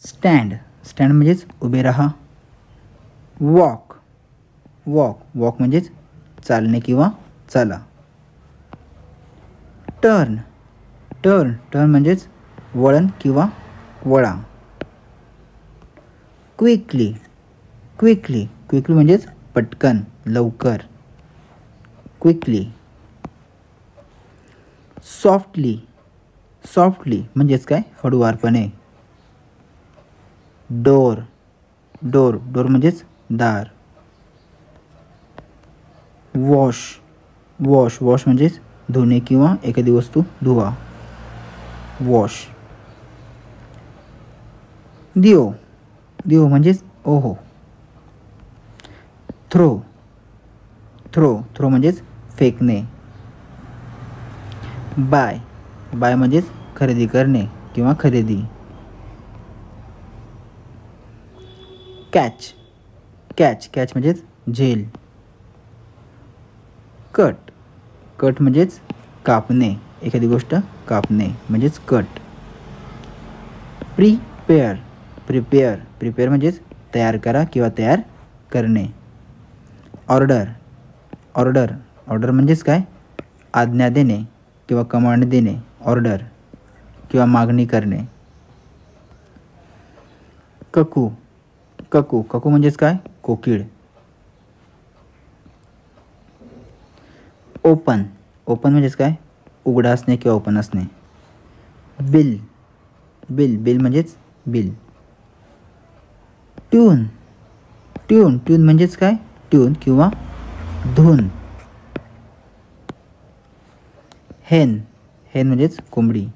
Stand, stand म्हणजेच उभे राहा. वॉक, वॉक, वॉक म्हणजेच चालणे किंवा चाला. टर्न, टर्न, टर्न म्हणजेच वळण किंवा वळा. क्विकली, क्विकली, क्विकली म्हणजेच पटकन, लवकर. क्विकली. सॉफ्टली, सॉफ्टली म्हणजेच काय, हळूवारपणे. डोर, डोर, डोर म्हणजेच दार. वॉश, वॉश, वॉश म्हणजेच धुणे किंवा एखादी वस्तू धुवा. वॉश. दिओ, दिओ म्हणजेच ओहो. थ्रो, थ्रो, थ्रो म्हणजेच फेकणे. बाय, बाय म्हणजेच खरेदी करणे किंवा खरेदी. कॅच, कॅच, कॅच म्हणजेच झेल. कट, कट म्हणजेच कापणे, एखादी गोष्ट कापणे म्हणजेच कट. प्रिपेअर, प्रिपेअर, प्रिपेअर म्हणजेच तयार करा किंवा तयार करणे. ऑर्डर, ऑर्डर, ऑर्डर म्हणजेच काय, आज्ञा देणे किंवा कमांड देणे. ऑर्डर किंवा मागणी करणे. ककू, ककू, ककू म्हणजेच काय, कोकिळ. ओपन, ओपन म्हणजेच काय, उघडा असणे किंवा ओपन असणे. बिल, बिल, बिल म्हणजेच बिल. ट्यून, ट्यून, ट्यून म्हणजेच काय, ट्यून किंवा धून. हेन, हेन म्हणजेच कोंबडी.